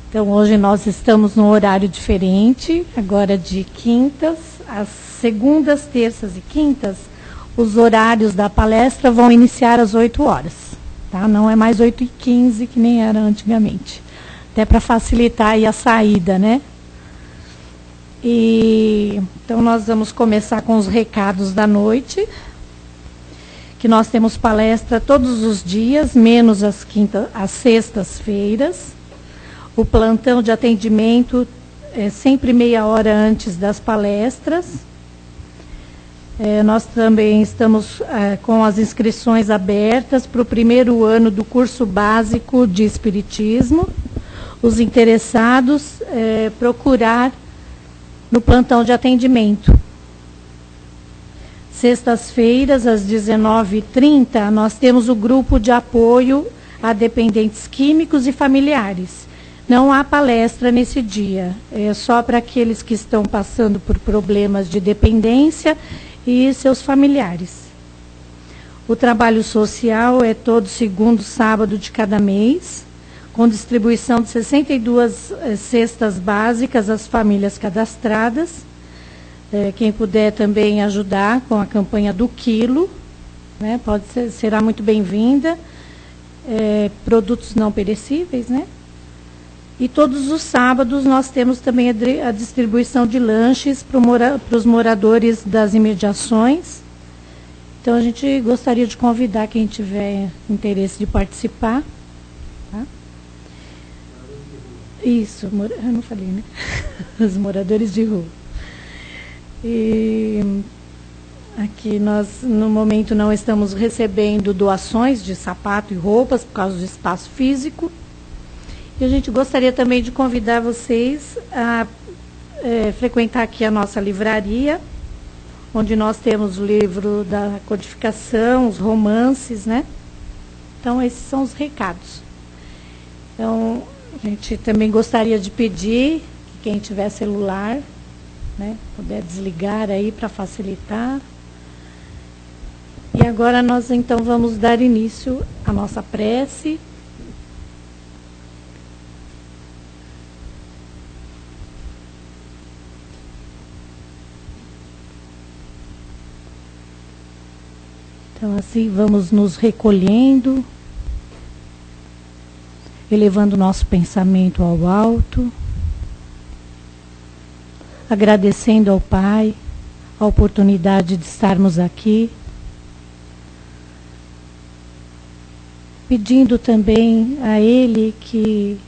Então, hoje nós estamos num horário diferente, agora de quintas, às segundas, terças e quintas, os horários da palestra vão iniciar às 8 horas, tá? Não é mais 8h15, que nem era antigamente, até para facilitar aí a saída, né? Então, nós vamos começar com os recados da noite, que nós temos palestra todos os dias, menos as sextas-feiras. O plantão de atendimento é sempre meia hora antes das palestras. Nós também estamos com as inscrições abertas para o primeiro ano do curso básico de Espiritismo. Os interessados procurar no plantão de atendimento. Sextas-feiras, às 19h30, nós temos o grupo de apoio a dependentes químicos e familiares. Não há palestra nesse dia, é só para aqueles que estão passando por problemas de dependência e seus familiares. O trabalho social é todo segundo sábado de cada mês, com distribuição de 62 cestas básicas às famílias cadastradas. Quem puder também ajudar com a campanha do quilo, né, será muito bem-vinda. Produtos não perecíveis, né? E todos os sábados nós temos também a distribuição de lanches para os moradores das imediações. Então, a gente gostaria de convidar quem tiver interesse de participar. Tá? Isso, eu não falei, né? Os moradores de rua. E aqui nós, no momento, não estamos recebendo doações de sapato e roupas por causa do espaço físico. E a gente gostaria também de convidar vocês a frequentar aqui a nossa livraria, onde nós temos o livro da codificação, os romances, né? Então, esses são os recados. Então, a gente também gostaria de pedir que quem tiver celular, né, puder desligar aí para facilitar. E agora nós, então, vamos dar início à nossa prece. Então, assim, vamos nos recolhendo, elevando nosso pensamento ao alto, agradecendo ao Pai a oportunidade de estarmos aqui, pedindo também a Ele que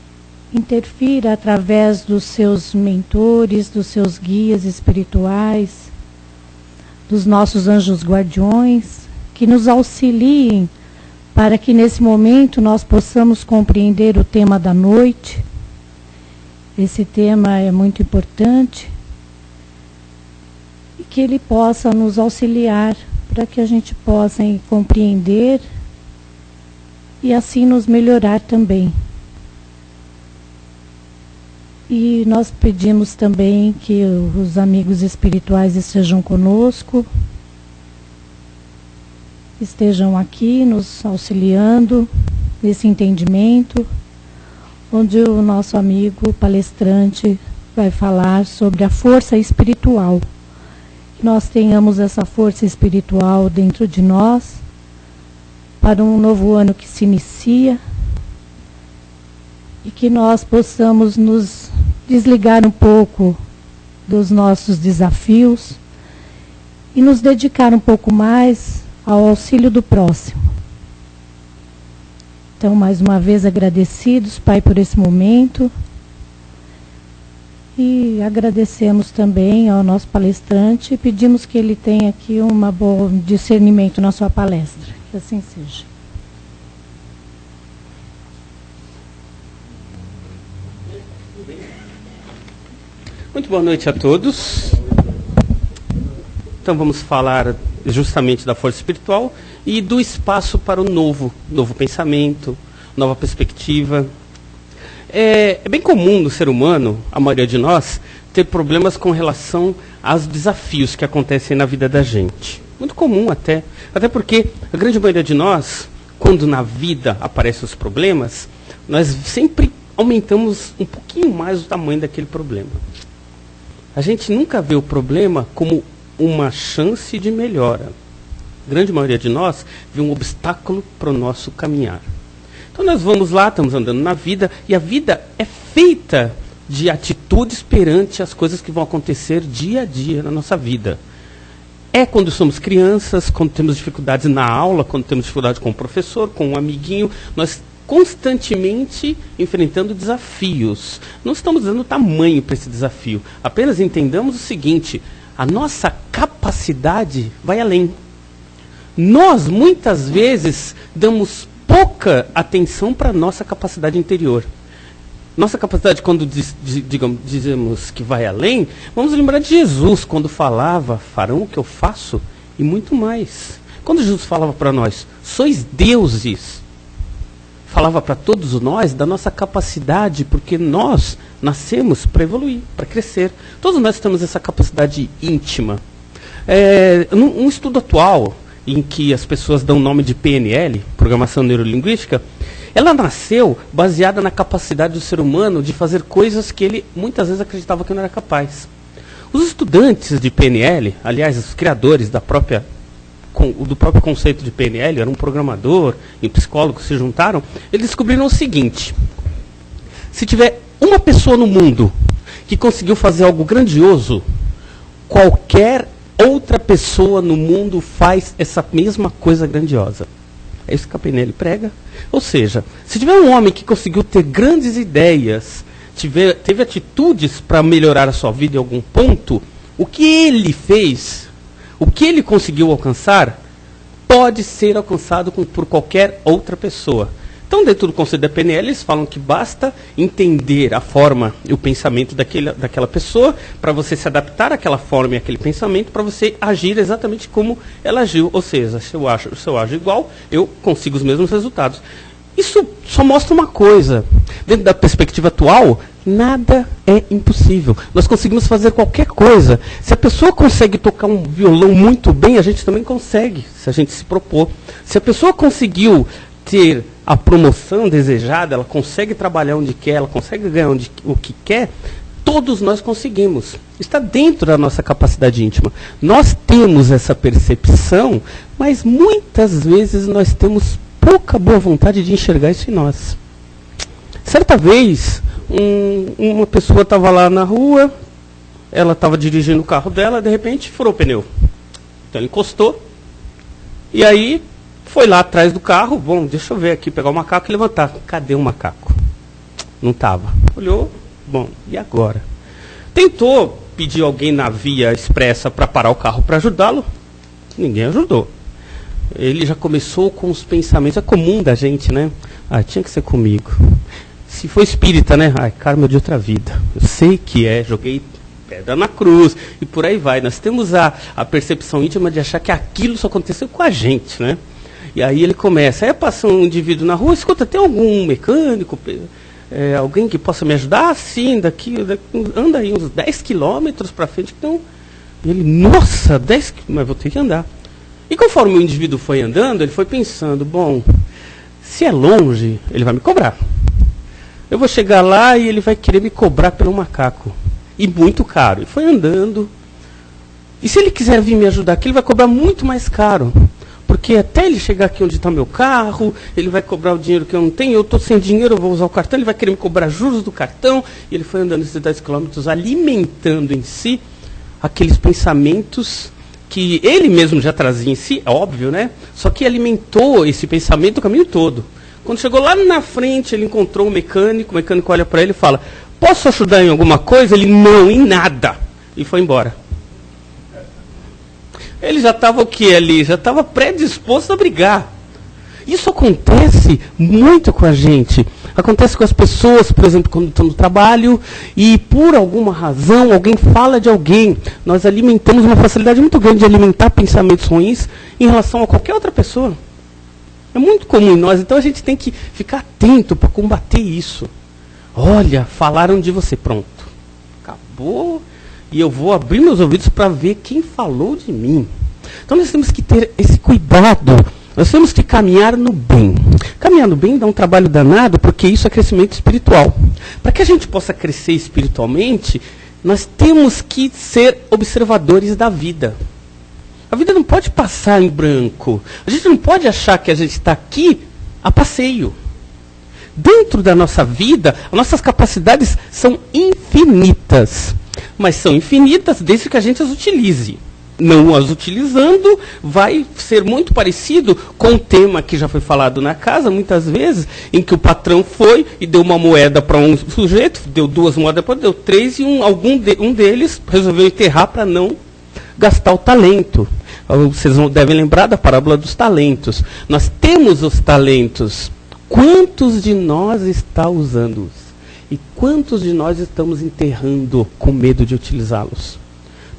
interfira através dos seus mentores, dos seus guias espirituais, dos nossos anjos guardiões, que nos auxiliem para que nesse momento nós possamos compreender o tema da noite. Esse tema é muito importante e que ele possa nos auxiliar para que a gente possa compreender e assim nos melhorar também. E nós pedimos também que os amigos espirituais estejam conosco, estejam aqui nos auxiliando nesse entendimento, onde o nosso amigo palestrante vai falar sobre a força espiritual. Que nós tenhamos essa força espiritual dentro de nós, para um novo ano que se inicia, e que nós possamos nos desligar um pouco dos nossos desafios e nos dedicar um pouco mais ao auxílio do próximo. Então, mais uma vez, agradecidos, Pai, por esse momento. E agradecemos também ao nosso palestrante e pedimos que ele tenha aqui um bom discernimento na sua palestra. Que assim seja. Muito boa noite a todos. Então, vamos falar justamente da força espiritual e do espaço para o novo pensamento, nova perspectiva. É bem comum no ser humano, a maioria de nós, ter problemas com relação aos desafios que acontecem na vida da gente. Muito comum até porque a grande maioria de nós, quando na vida aparecem os problemas, nós sempre aumentamos um pouquinho mais o tamanho daquele problema. A gente nunca vê o problema como uma chance de melhora. A grande maioria de nós vê um obstáculo para o nosso caminhar. Então nós vamos lá, estamos andando na vida, e a vida é feita de atitudes perante as coisas que vão acontecer dia a dia na nossa vida. É quando somos crianças, quando temos dificuldades na aula, quando temos dificuldade com o professor, com um amiguinho, nós constantemente enfrentando desafios. Não estamos dando tamanho para esse desafio. Apenas entendamos o seguinte: a nossa capacidade vai além. Nós, muitas vezes, damos pouca atenção para a nossa capacidade interior. Nossa capacidade, quando dizemos que vai além, vamos lembrar de Jesus, quando falava, farão o que eu faço e muito mais. Quando Jesus falava para nós, sois deuses, falava para todos nós da nossa capacidade, porque nós nascemos para evoluir, para crescer. Todos nós temos essa capacidade íntima. Um estudo atual, em que as pessoas dão o nome de PNL, Programação Neurolinguística, ela nasceu baseada na capacidade do ser humano de fazer coisas que ele muitas vezes acreditava que não era capaz. Os estudantes de PNL, aliás, os criadores do próprio conceito de PNL, era um programador e um psicólogo, se juntaram, eles descobriram o seguinte: se tiver uma pessoa no mundo que conseguiu fazer algo grandioso, qualquer outra pessoa no mundo faz essa mesma coisa grandiosa. É isso que a PNL prega. Ou seja, se tiver um homem que conseguiu ter grandes ideias, teve atitudes para melhorar a sua vida em algum ponto, o que ele fez, o que ele conseguiu alcançar, pode ser alcançado por qualquer outra pessoa. Então, dentro do conceito da PNL, eles falam que basta entender a forma e o pensamento daquela pessoa para você se adaptar àquela forma e àquele pensamento para você agir exatamente como ela agiu. Ou seja, se eu ajo igual, eu consigo os mesmos resultados. Isso só mostra uma coisa. Dentro da perspectiva atual, nada é impossível. Nós conseguimos fazer qualquer coisa. Se a pessoa consegue tocar um violão muito bem, a gente também consegue, se a gente se propor. Se a pessoa conseguiu ter a promoção desejada, ela consegue trabalhar onde quer, ela consegue ganhar o que quer, todos nós conseguimos. Está dentro da nossa capacidade íntima. Nós temos essa percepção, mas muitas vezes nós temos pouca boa vontade de enxergar isso em nós. Certa vez, uma pessoa estava lá na rua, ela estava dirigindo o carro dela, de repente furou o pneu. Então ele encostou, e aí foi lá atrás do carro, bom, deixa eu ver aqui, pegar o macaco e levantar. Cadê o macaco? Não estava. Olhou, bom, e agora? Tentou pedir alguém na via expressa para parar o carro para ajudá-lo, ninguém ajudou. Ele já começou com os pensamentos, é comum da gente, né? Ah, tinha que ser comigo. Se for espírita, né? Ai, karma de outra vida. Eu sei que joguei pedra na cruz, e por aí vai. Nós temos a percepção íntima de achar que aquilo só aconteceu com a gente, né? E aí ele começa, aí passa um indivíduo na rua, escuta, tem algum mecânico, alguém que possa me ajudar? Sim, daqui anda aí uns 10 quilômetros para frente. Então, ele, nossa, 10 quilômetros, mas vou ter que andar. E conforme o indivíduo foi andando, ele foi pensando, bom, se é longe, ele vai me cobrar. Eu vou chegar lá e ele vai querer me cobrar pelo macaco. E muito caro. E foi andando. E se ele quiser vir me ajudar aqui, ele vai cobrar muito mais caro. Porque até ele chegar aqui onde está meu carro, ele vai cobrar o dinheiro que eu não tenho, eu estou sem dinheiro, eu vou usar o cartão, ele vai querer me cobrar juros do cartão. E ele foi andando esses 10 quilômetros, alimentando em si aqueles pensamentos que ele mesmo já trazia em si, é óbvio, né? Só que alimentou esse pensamento o caminho todo. Quando chegou lá na frente, ele encontrou o mecânico olha para ele e fala, posso ajudar em alguma coisa? Ele, não, em nada. E foi embora. Ele já estava o que ali? Já estava predisposto a brigar. Isso acontece muito com a gente. Acontece com as pessoas, por exemplo, quando estão no trabalho e por alguma razão alguém fala de alguém. Nós alimentamos uma facilidade muito grande de alimentar pensamentos ruins em relação a qualquer outra pessoa. É muito comum em nós, então a gente tem que ficar atento para combater isso. Olha, falaram de você, pronto. Acabou. E eu vou abrir meus ouvidos para ver quem falou de mim. Então nós temos que ter esse cuidado Nós temos que caminhar no bem. Caminhar no bem dá um trabalho danado, porque isso é crescimento espiritual. Para que a gente possa crescer espiritualmente, nós temos que ser observadores da vida. A vida não pode passar em branco. A gente não pode achar que a gente está aqui a passeio. Dentro da nossa vida, as nossas capacidades são infinitas. Mas são infinitas desde que a gente as utilize. Não as utilizando, vai ser muito parecido com o tema que já foi falado na casa, muitas vezes, em que o patrão foi e deu uma moeda para um sujeito, deu 2 moedas para deu 3, e um deles resolveu enterrar para não gastar o talento. Vocês devem lembrar da parábola dos talentos. Nós temos os talentos. Quantos de nós está usando-os? E quantos de nós estamos enterrando com medo de utilizá-los?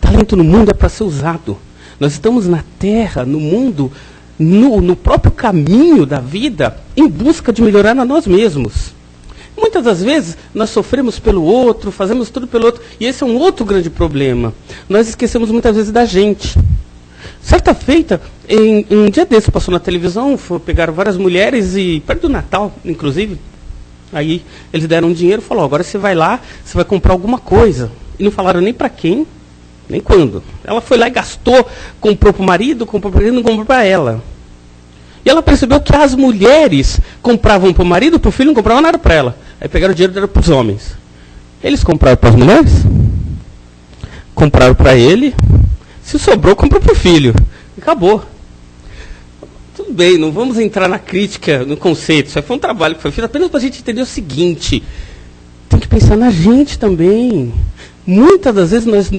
Talento no mundo é para ser usado. Nós estamos na terra, no mundo, no próprio caminho da vida, em busca de melhorar a nós mesmos. Muitas das vezes, nós sofremos pelo outro, fazemos tudo pelo outro, e esse é um outro grande problema. Nós esquecemos muitas vezes da gente. Certa feita, um dia desse, passou na televisão, pegaram várias mulheres, e perto do Natal, inclusive, aí eles deram dinheiro e falaram, agora você vai lá, você vai comprar alguma coisa. E não falaram nem para quem, nem quando. Ela foi lá e gastou, comprou para o marido, comprou para ele, não comprou para ela. E ela percebeu que as mulheres compravam para o marido, para o filho, não compravam nada para ela. Aí pegaram o dinheiro e deram para os homens. Eles compraram para as mulheres, compraram para ele, se sobrou, comprou para o filho. Acabou. Tudo bem, não vamos entrar na crítica, no conceito. Isso aí foi um trabalho que foi feito apenas para a gente entender o seguinte. Tem que pensar na gente também. Muitas das vezes nós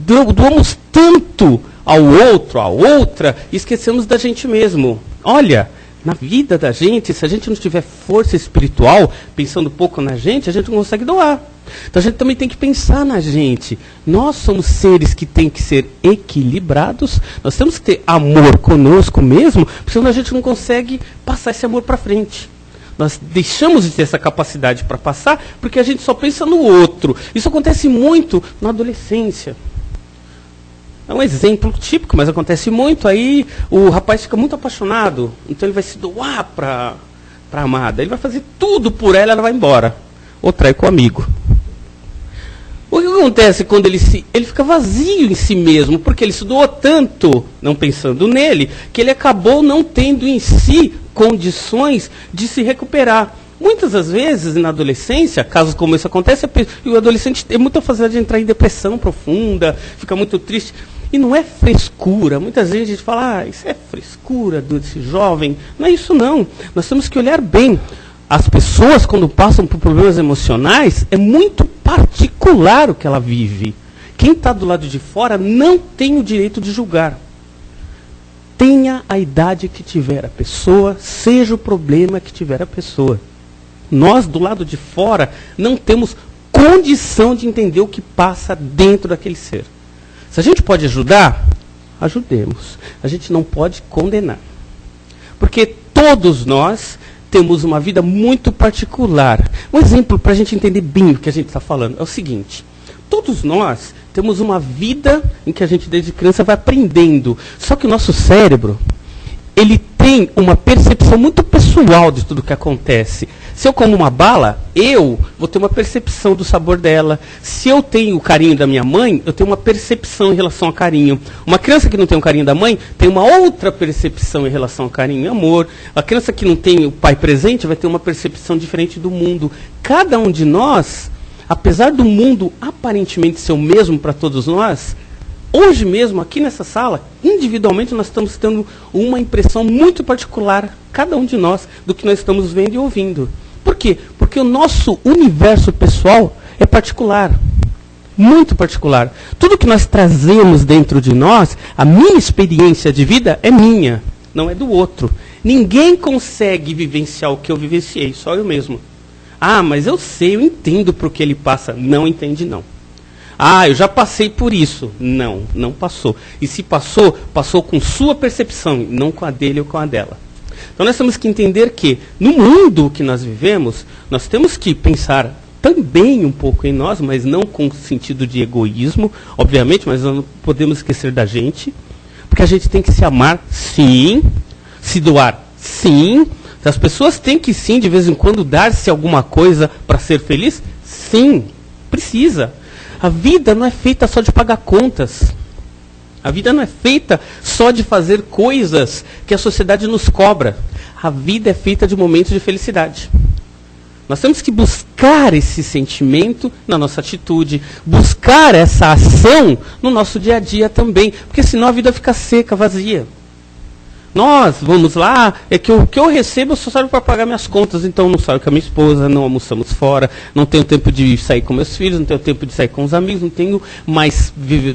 doamos tanto ao outro, à outra, e esquecemos da gente mesmo. Olha, na vida da gente, se a gente não tiver força espiritual, pensando um pouco na gente, a gente não consegue doar. Então a gente também tem que pensar na gente. Nós somos seres que têm que ser equilibrados, nós temos que ter amor conosco mesmo, porque senão a gente não consegue passar esse amor para frente. Nós deixamos de ter essa capacidade para passar porque a gente só pensa no outro. Isso acontece muito na adolescência. É um exemplo típico, mas acontece muito. Aí o rapaz fica muito apaixonado, então ele vai se doar para a amada. Ele vai fazer tudo por ela, ela vai embora. Ou trai com o amigo. O que acontece quando ele fica vazio em si mesmo, porque ele se doou tanto, não pensando nele, que ele acabou não tendo em si condições de se recuperar. Muitas das vezes, na adolescência, casos como esse acontecem, o adolescente tem muita facilidade de entrar em depressão profunda, fica muito triste. E não é frescura. Muitas vezes a gente fala, isso é frescura desse jovem. Não é isso não. Nós temos que olhar bem. As pessoas, quando passam por problemas emocionais, é muito particular o que ela vive. Quem está do lado de fora não tem o direito de julgar. Tenha a idade que tiver a pessoa, seja o problema que tiver a pessoa. Nós, do lado de fora, não temos condição de entender o que passa dentro daquele ser. Se a gente pode ajudar, ajudemos. A gente não pode condenar. Porque todos nós temos uma vida muito particular. Um exemplo para a gente entender bem o que a gente está falando é o seguinte. Todos nós temos uma vida em que a gente desde criança vai aprendendo. Só que o nosso cérebro, ele tem uma percepção muito pessoal de tudo que acontece. Se eu como uma bala, eu vou ter uma percepção do sabor dela. Se eu tenho o carinho da minha mãe, eu tenho uma percepção em relação ao carinho. Uma criança que não tem o carinho da mãe, tem uma outra percepção em relação ao carinho e amor. A criança que não tem o pai presente vai ter uma percepção diferente do mundo. Cada um de nós, apesar do mundo aparentemente ser o mesmo para todos nós, hoje mesmo, aqui nessa sala, individualmente nós estamos tendo uma impressão muito particular, cada um de nós, do que nós estamos vendo e ouvindo. Por quê? Porque o nosso universo pessoal é particular, muito particular. Tudo que nós trazemos dentro de nós, a minha experiência de vida é minha, não é do outro. Ninguém consegue vivenciar o que eu vivenciei, só eu mesmo. Ah, mas eu sei, eu entendo por que ele passa. Não entende, não. Ah, eu já passei por isso. Não, não passou. E se passou, passou com sua percepção, não com a dele ou com a dela. Então nós temos que entender que, no mundo que nós vivemos, nós temos que pensar também um pouco em nós, mas não com sentido de egoísmo, obviamente, mas nós não podemos esquecer da gente, porque a gente tem que se amar, sim. se doar? Sim. As pessoas têm que sim, de vez em quando, dar-se alguma coisa para ser feliz? Sim, precisa. A vida não é feita só de pagar contas. A vida não é feita só de fazer coisas que a sociedade nos cobra. A vida é feita de momentos de felicidade. Nós temos que buscar esse sentimento na nossa atitude, buscar essa ação no nosso dia a dia também, porque senão a vida fica seca, vazia. Nós, vamos lá, é que o que eu recebo só serve para pagar minhas contas, então não saio com a minha esposa, não almoçamos fora, não tenho tempo de sair com meus filhos, não tenho tempo de sair com os amigos,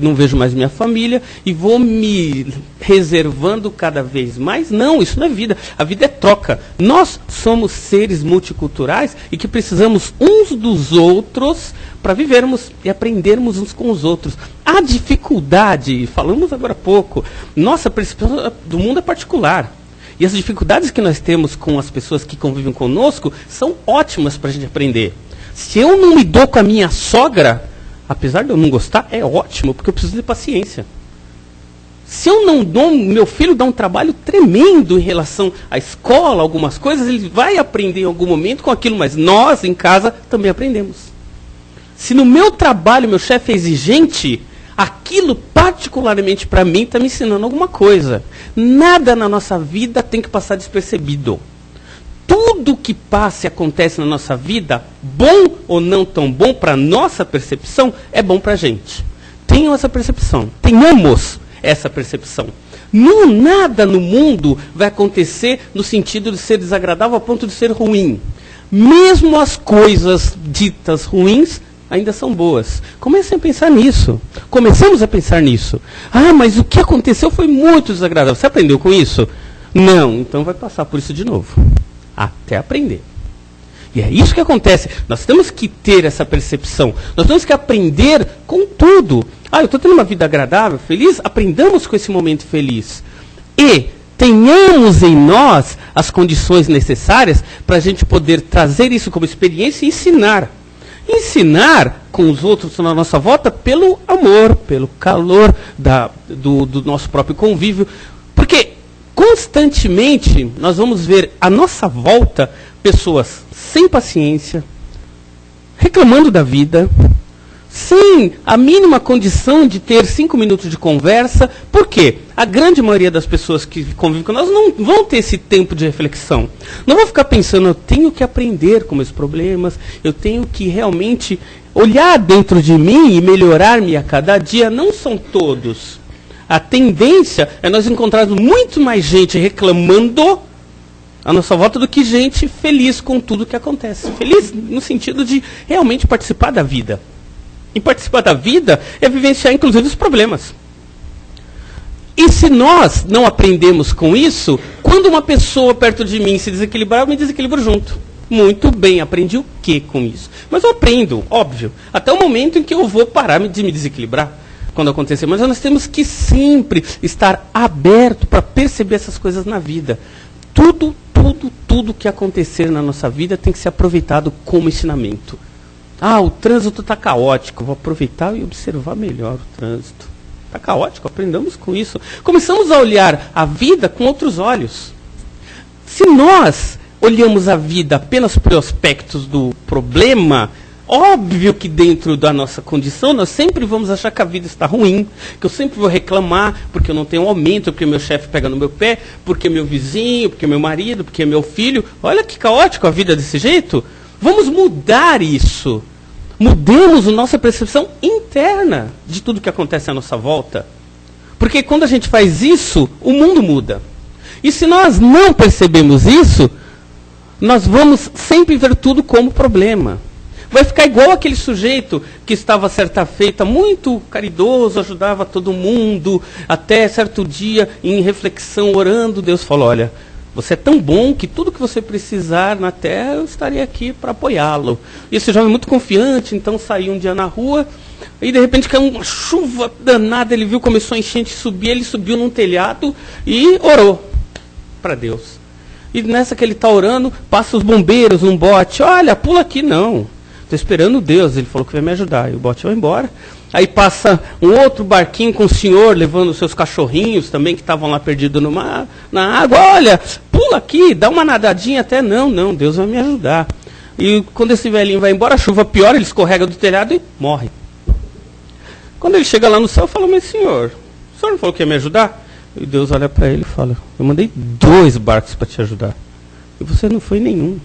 não vejo mais minha família e vou me reservando cada vez mais. Não, isso não é vida. A vida é troca. Nós somos seres multiculturais e que precisamos uns dos outros para vivermos e aprendermos uns com os outros. A dificuldade, falamos agora há pouco, nossa percepção do mundo é particular. E as dificuldades que nós temos com as pessoas que convivem conosco são ótimas para a gente aprender. Se eu não me dou com a minha sogra, apesar de eu não gostar, é ótimo, porque eu preciso de paciência. Se eu não dou, meu filho dá um trabalho tremendo em relação à escola, algumas coisas, ele vai aprender em algum momento com aquilo, mas nós, em casa, também aprendemos. Se no meu trabalho meu chefe é exigente, aquilo particularmente para mim está me ensinando alguma coisa. Nada na nossa vida tem que passar despercebido. Tudo que passa e acontece na nossa vida, bom ou não tão bom para a nossa percepção, é bom para a gente. Tenham essa percepção. Tenhamos essa percepção. Nada no mundo vai acontecer no sentido de ser desagradável a ponto de ser ruim. Mesmo as coisas ditas ruins ainda são boas. Comecem a pensar nisso. Começamos a pensar nisso. Ah, mas o que aconteceu foi muito desagradável. Você aprendeu com isso? Não, então vai passar por isso de novo. Até aprender. E é isso que acontece. Nós temos que ter essa percepção. Nós temos que aprender com tudo. Ah, eu estou tendo uma vida agradável, feliz? Aprendamos com esse momento feliz. E tenhamos em nós as condições necessárias para a gente poder trazer isso como experiência e ensinar. Ensinar com os outros na nossa volta pelo amor, pelo calor do nosso próprio convívio. Porque constantemente nós vamos ver à nossa volta pessoas sem paciência, reclamando da vida, sem a mínima condição de ter 5 minutos de conversa. Por quê? A grande maioria das pessoas que convivem com nós não vão ter esse tempo de reflexão. Não vão ficar pensando, eu tenho que aprender com meus problemas, eu tenho que realmente olhar dentro de mim e melhorar-me a cada dia. Não são todos. A tendência é nós encontrarmos muito mais gente reclamando à nossa volta do que gente feliz com tudo que acontece. Feliz no sentido de realmente participar da vida. E participar da vida é vivenciar, inclusive, os problemas. E se nós não aprendemos com isso, quando uma pessoa perto de mim se desequilibrar, eu me desequilibro junto. Muito bem, aprendi o que com isso? Mas eu aprendo, óbvio, até o momento em que eu vou parar de me desequilibrar, quando acontecer. Mas nós temos que sempre estar aberto para perceber essas coisas na vida. Tudo que acontecer na nossa vida tem que ser aproveitado como ensinamento. Ah, o trânsito está caótico. Vou aproveitar e observar melhor o trânsito. Está caótico, aprendamos com isso. Começamos a olhar a vida com outros olhos. Se nós olhamos a vida apenas por aspectos do problema, óbvio que dentro da nossa condição nós sempre vamos achar que a vida está ruim, que eu sempre vou reclamar porque eu não tenho aumento, porque meu chefe pega no meu pé, porque meu vizinho, porque meu marido, porque meu filho. Olha que caótico a vida desse jeito. Vamos mudar isso. Mudemos a nossa percepção interna de tudo que acontece à nossa volta. Porque quando a gente faz isso, o mundo muda. E se nós não percebemos isso, nós vamos sempre ver tudo como problema. Vai ficar igual aquele sujeito que estava certa feita muito caridoso, ajudava todo mundo, até certo dia, em reflexão, orando, Deus falou, olha, você é tão bom que tudo que você precisar na terra, eu estarei aqui para apoiá-lo. E esse jovem muito confiante, então saiu um dia na rua, e de repente caiu uma chuva danada, ele viu, começou a enchente subir, ele subiu num telhado e orou para Deus. E nessa que ele está orando, passa os bombeiros, um bote, olha, pula aqui, não. Estou esperando Deus, ele falou que vai me ajudar. E o bote vai embora, Aí passa um outro barquinho com o senhor levando os seus cachorrinhos também que estavam lá perdidos na água. Olha, pula aqui, dá uma nadadinha até. Não, Deus vai me ajudar. E quando esse velhinho vai embora, a chuva piora, ele escorrega do telhado e morre. Quando ele chega lá no céu, fala, mas senhor, o senhor não falou que ia me ajudar? E Deus olha para ele e fala, eu mandei 2 barcos para te ajudar. E você não foi nenhum.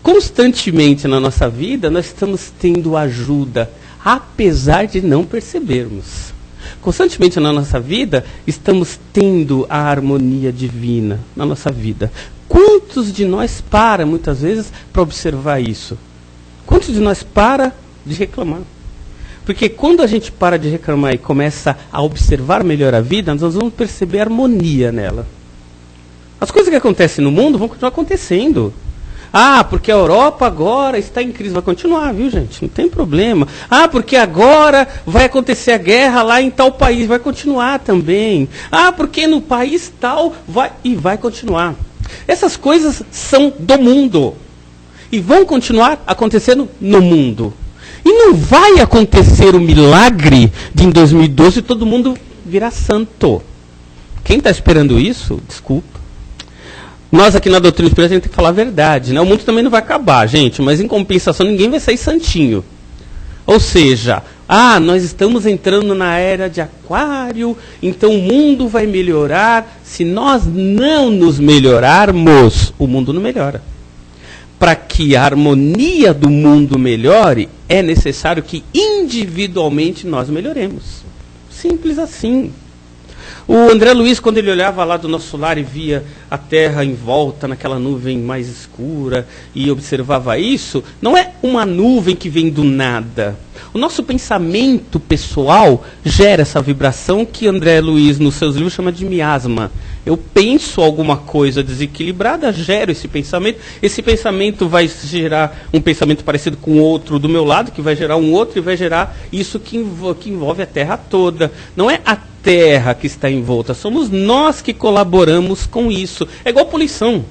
Constantemente na nossa vida, nós estamos tendo ajuda, apesar de não percebermos. Constantemente na nossa vida, estamos tendo a harmonia divina na nossa vida. Quantos de nós para, muitas vezes, para observar isso? Quantos de nós para de reclamar? Porque quando a gente para de reclamar e começa a observar melhor a vida, nós vamos perceber harmonia nela. As coisas que acontecem no mundo vão continuar acontecendo. Ah, porque a Europa agora está em crise. Vai continuar, viu, gente? Não tem problema. Ah, porque agora vai acontecer a guerra lá em tal país. Vai continuar também. Ah, porque no país tal vai continuar. Essas coisas são do mundo. E vão continuar acontecendo no mundo. E não vai acontecer o milagre de em 2012 todo mundo virar santo. Quem está esperando isso, desculpa. Nós aqui na doutrina espírita a gente tem que falar a verdade, né? O mundo também não vai acabar, gente, mas em compensação ninguém vai sair santinho. Ou seja, nós estamos entrando na era de Aquário, então o mundo vai melhorar. Se nós não nos melhorarmos, o mundo não melhora. Para que a harmonia do mundo melhore, é necessário que individualmente nós melhoremos. Simples assim. O André Luiz, quando ele olhava lá do nosso lar e via a terra em volta, naquela nuvem mais escura, e observava isso, não é uma nuvem que vem do nada. O nosso pensamento pessoal gera essa vibração que André Luiz, nos seus livros, chama de miasma. Eu penso alguma coisa desequilibrada, gero esse pensamento vai gerar um pensamento parecido com outro do meu lado, que vai gerar um outro e vai gerar isso que envolve a Terra toda. Não é a Terra que está envolta, somos nós que colaboramos com isso. É igual poluição.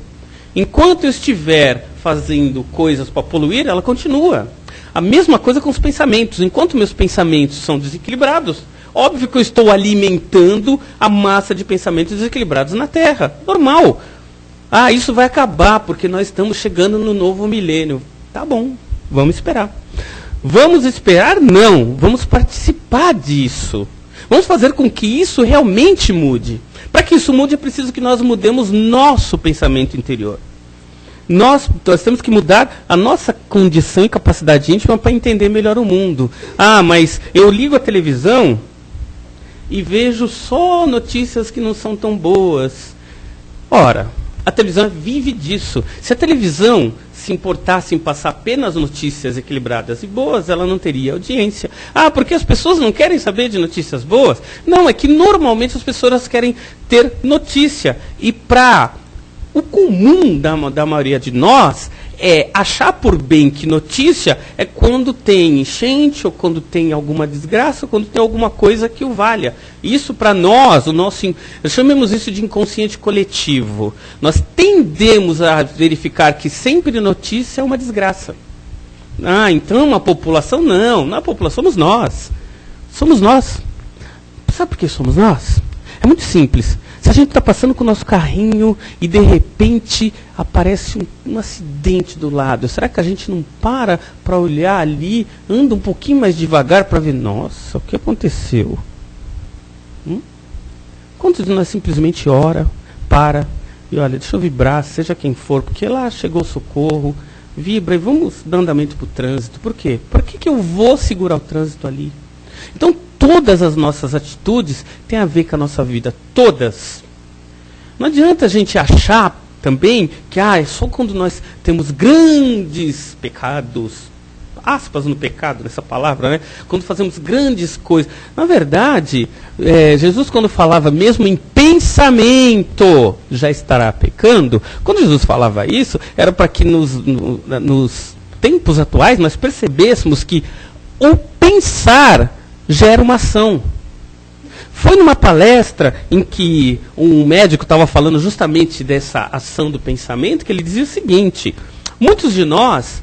Enquanto eu estiver fazendo coisas para poluir, ela continua. A mesma coisa com os pensamentos. Enquanto meus pensamentos são desequilibrados, óbvio que eu estou alimentando a massa de pensamentos desequilibrados na Terra. Normal. Isso vai acabar porque nós estamos chegando no novo milênio. Tá bom, vamos esperar. Vamos esperar? Não. Vamos participar disso. Vamos fazer com que isso realmente mude. Para que isso mude, é preciso que nós mudemos nosso pensamento interior. Nós temos que mudar a nossa condição e capacidade íntima para entender melhor o mundo. Mas eu ligo a televisão e vejo só notícias que não são tão boas. Ora, a televisão vive disso. Se a televisão se importasse em passar apenas notícias equilibradas e boas, ela não teria audiência. Porque as pessoas não querem saber de notícias boas? Não, é que normalmente as pessoas querem ter notícia. E para o comum da maioria de nós é achar por bem que notícia é quando tem enchente, ou quando tem alguma desgraça, ou quando tem alguma coisa que o valha. Isso para nós, chamemos isso de inconsciente coletivo. Nós tendemos a verificar que sempre notícia é uma desgraça. Então a população não, a população somos nós. Somos nós. Sabe por que somos nós? É muito simples. Se a gente está passando com o nosso carrinho e de repente aparece um acidente do lado, será que a gente não para olhar ali, anda um pouquinho mais devagar para ver, nossa, o que aconteceu? Quantos de nós simplesmente ora, para e olha, deixa eu vibrar, seja quem for, porque lá chegou o socorro, vibra e vamos dar andamento para o trânsito. Por quê? Por que eu vou segurar o trânsito ali? Então, todas as nossas atitudes têm a ver com a nossa vida. Todas. Não adianta a gente achar também que é só quando nós temos grandes pecados, aspas no pecado, nessa palavra, né? Quando fazemos grandes coisas. Na verdade, Jesus quando falava mesmo em pensamento já estará pecando, quando Jesus falava isso, era para que nos tempos atuais nós percebêssemos que o pensar gera uma ação. Foi numa palestra em que um médico estava falando justamente dessa ação do pensamento, que ele dizia o seguinte: muitos de nós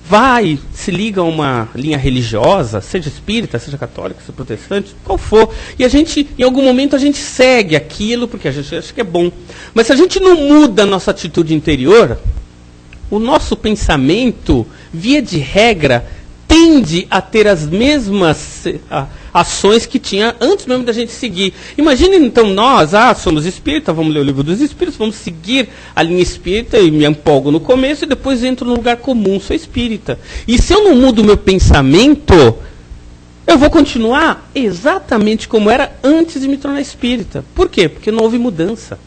vai, se liga a uma linha religiosa, seja espírita, seja católica, seja protestante, qual for, e a gente, em algum momento, a gente segue aquilo, porque a gente acha que é bom. Mas se a gente não muda a nossa atitude interior, o nosso pensamento, via de regra, tende a ter as mesmas ações que tinha antes mesmo da gente seguir. Imagine então nós, somos espírita, vamos ler o livro dos espíritos, vamos seguir a linha espírita e me empolgo no começo e depois entro no lugar comum, sou espírita. E se eu não mudo o meu pensamento, eu vou continuar exatamente como era antes de me tornar espírita. Por quê? Porque não houve mudança.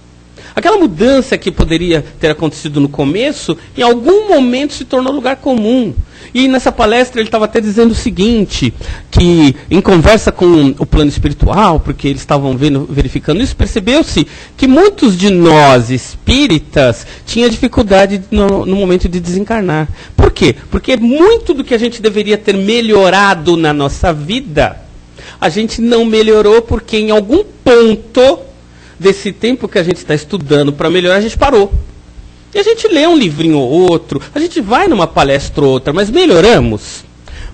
Aquela mudança que poderia ter acontecido no começo, em algum momento se tornou lugar comum. E nessa palestra ele estava até dizendo o seguinte, que em conversa com o plano espiritual, porque eles estavam verificando isso, percebeu-se que muitos de nós espíritas tinham dificuldade no momento de desencarnar. Por quê? Porque muito do que a gente deveria ter melhorado na nossa vida, a gente não melhorou porque em algum ponto desse tempo que a gente está estudando para melhorar, a gente parou. E a gente lê um livrinho ou outro, a gente vai numa palestra ou outra, mas melhoramos.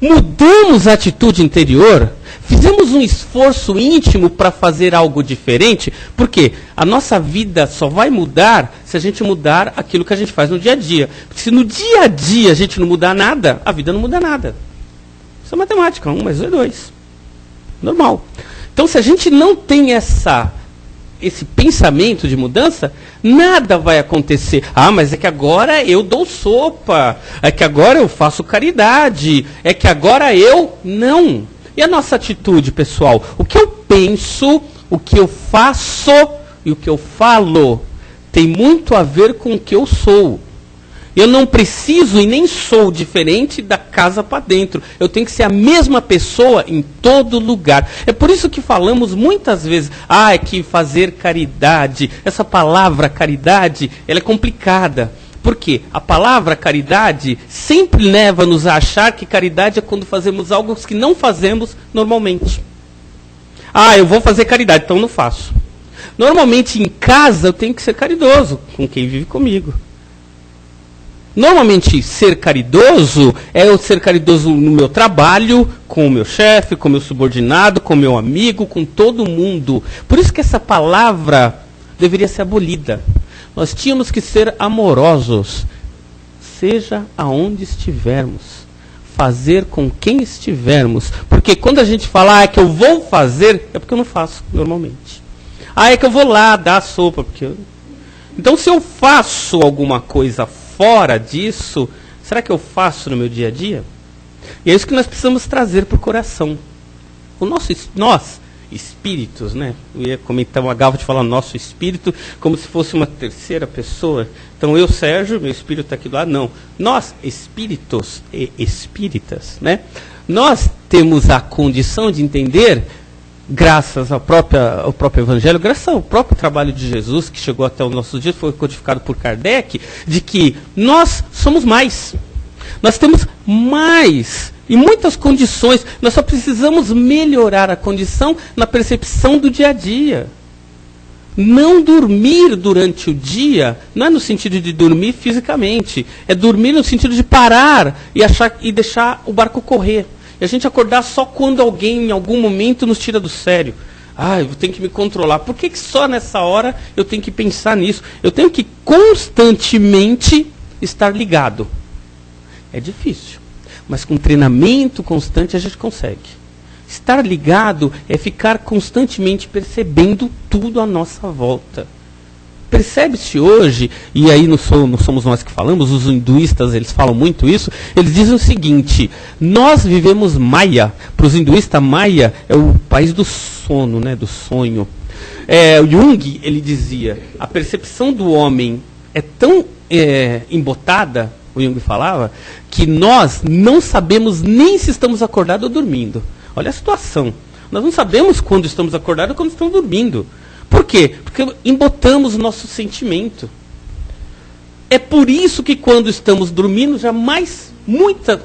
Mudamos a atitude interior, fizemos um esforço íntimo para fazer algo diferente, porque a nossa vida só vai mudar se a gente mudar aquilo que a gente faz no dia a dia. Porque se no dia a dia a gente não mudar nada, a vida não muda nada. Isso é matemática, 1 mais 2 é 2. Normal. Então se a gente não tem esse pensamento de mudança, nada vai acontecer. Mas é que agora eu dou sopa, é que agora eu faço caridade, é que agora eu... Não. E a nossa atitude, pessoal? O que eu penso, o que eu faço e o que eu falo tem muito a ver com o que eu sou. Eu não preciso e nem sou diferente da casa para dentro. Eu tenho que ser a mesma pessoa em todo lugar. É por isso que falamos muitas vezes, é que fazer caridade. Essa palavra caridade, ela é complicada. Por quê? A palavra caridade sempre leva-nos a achar que caridade é quando fazemos algo que não fazemos normalmente. Eu vou fazer caridade, então não faço. Normalmente em casa eu tenho que ser caridoso com quem vive comigo. Normalmente, ser caridoso é eu ser caridoso no meu trabalho, com o meu chefe, com o meu subordinado, com o meu amigo, com todo mundo. Por isso que essa palavra deveria ser abolida. Nós tínhamos que ser amorosos, seja aonde estivermos, fazer com quem estivermos. Porque quando a gente fala, que eu vou fazer, é porque eu não faço normalmente. É que eu vou lá dar a sopa. Então, se eu faço alguma coisa fora disso, será que eu faço no meu dia a dia? E é isso que nós precisamos trazer para o coração. Nós, espíritos, né? Eu ia comentar uma gafa de falar nosso espírito, como se fosse uma terceira pessoa. Então eu, Sérgio, meu espírito está aqui do lado. Não. Nós, espíritos e espíritas, né? Nós temos a condição de entender, graças ao próprio Evangelho, graças ao próprio trabalho de Jesus, que chegou até os nossos dias, foi codificado por Kardec, de que nós somos mais. Nós temos mais e muitas condições. Nós só precisamos melhorar a condição na percepção do dia a dia. Não dormir durante o dia, não é no sentido de dormir fisicamente, é dormir no sentido de parar e deixar o barco correr. E a gente acordar só quando alguém, em algum momento, nos tira do sério. Eu tenho que me controlar. Por que só nessa hora eu tenho que pensar nisso? Eu tenho que constantemente estar ligado. É difícil, mas com treinamento constante a gente consegue. Estar ligado é ficar constantemente percebendo tudo à nossa volta. Percebe-se hoje, e aí não somos nós que falamos, os hinduístas eles falam muito isso, eles dizem o seguinte: nós vivemos Maya. Para os hinduístas, Maya é o país do sono, né, do sonho. O Jung, ele dizia, a percepção do homem é tão embotada, o Jung falava, que nós não sabemos nem se estamos acordados ou dormindo. Olha a situação. Nós não sabemos quando estamos acordados ou quando estamos dormindo. Por quê? Porque embotamos o nosso sentimento. É por isso que quando estamos dormindo,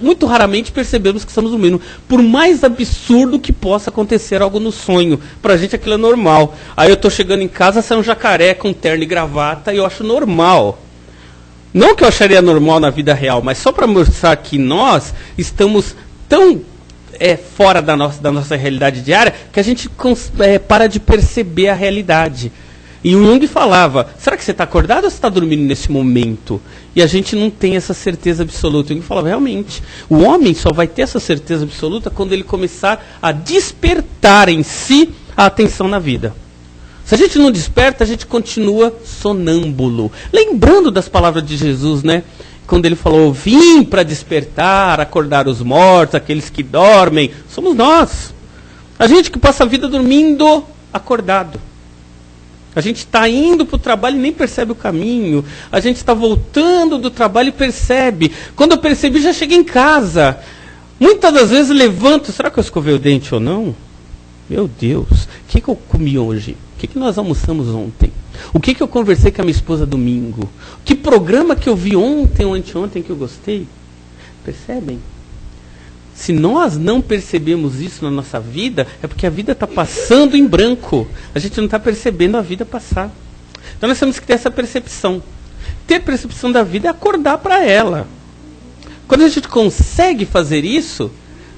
muito raramente percebemos que estamos dormindo. Por mais absurdo que possa acontecer algo no sonho. Pra gente aquilo é normal. Aí eu estou chegando em casa, sai um jacaré com terno e gravata e eu acho normal. Não que eu acharia normal na vida real, mas só para mostrar que nós estamos tão fora da nossa realidade diária que a gente para de perceber a realidade. E o Jung falava, será que você está acordado ou você está dormindo nesse momento? E a gente não tem essa certeza absoluta. O Jung falava, realmente, o homem só vai ter essa certeza absoluta quando ele começar a despertar em si a atenção na vida. Se a gente não desperta, a gente continua sonâmbulo. Lembrando das palavras de Jesus, né? Quando ele falou, vim para despertar, acordar os mortos, aqueles que dormem. Somos nós. A gente que passa a vida dormindo acordado. A gente está indo para o trabalho e nem percebe o caminho. A gente está voltando do trabalho e percebe. Quando eu percebi, já cheguei em casa. Muitas das vezes levanto, será que eu escovei o dente ou não? Meu Deus, o que eu comi hoje? O que nós almoçamos ontem? O que eu conversei com a minha esposa domingo? Que programa que eu vi ontem ou anteontem que eu gostei? Percebem? Se nós não percebemos isso na nossa vida, é porque a vida está passando em branco. A gente não está percebendo a vida passar. Então nós temos que ter essa percepção. Ter percepção da vida é acordar para ela. Quando a gente consegue fazer isso,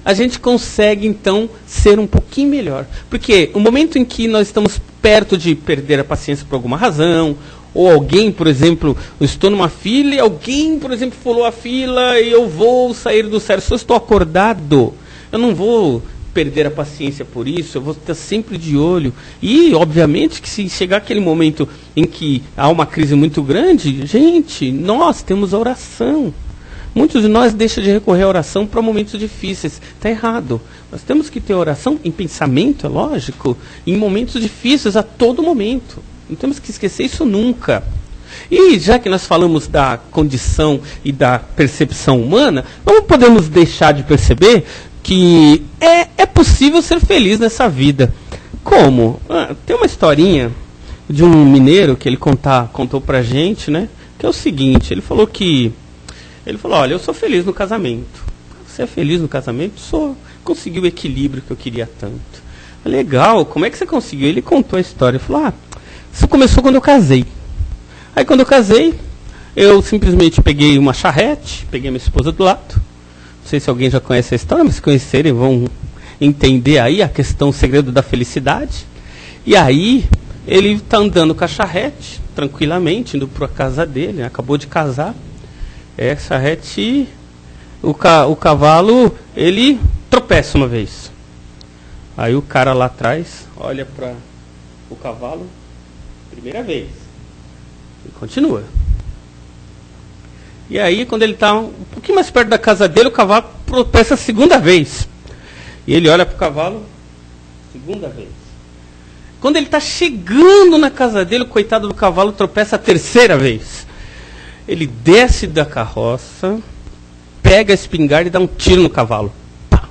a gente consegue, então, ser um pouquinho melhor. Porque o momento em que nós estamos perto de perder a paciência por alguma razão, ou alguém, por exemplo, eu estou numa fila e alguém, por exemplo, pulou a fila e eu vou sair do sério. Se eu estou acordado, eu não vou perder a paciência por isso, eu vou estar sempre de olho. E, obviamente, que se chegar aquele momento em que há uma crise muito grande, gente, nós temos a oração. Muitos de nós deixam de recorrer à oração para momentos difíceis. Está errado. Nós temos que ter oração em pensamento, é lógico, em momentos difíceis a todo momento. Não temos que esquecer isso nunca. E já que nós falamos da condição e da percepção humana, não podemos deixar de perceber que é possível ser feliz nessa vida. Como? Tem uma historinha de um mineiro que ele contou pra gente, né? Que é o seguinte, ele falou, olha, eu sou feliz no casamento. Você é feliz no casamento? Sou. Consegui o equilíbrio que eu queria tanto. Legal, como é que você conseguiu? Ele contou a história. Ele falou, isso começou quando eu casei. Aí quando eu casei, eu simplesmente peguei uma charrete, peguei minha esposa do lado. Não sei se alguém já conhece a história, mas se conhecerem vão entender aí a questão, o segredo da felicidade. E aí, ele está andando com a charrete, tranquilamente, indo para a casa dele, acabou de casar. A charrete, o cavalo, ele tropeça uma vez. Aí o cara lá atrás olha para o cavalo, primeira vez. E continua. E aí, quando ele está um pouquinho mais perto da casa dele, o cavalo tropeça a segunda vez. E ele olha para o cavalo, segunda vez. Quando ele está chegando na casa dele, o coitado do cavalo tropeça a terceira vez. Ele desce da carroça, pega a espingarda e dá um tiro no cavalo. Pá.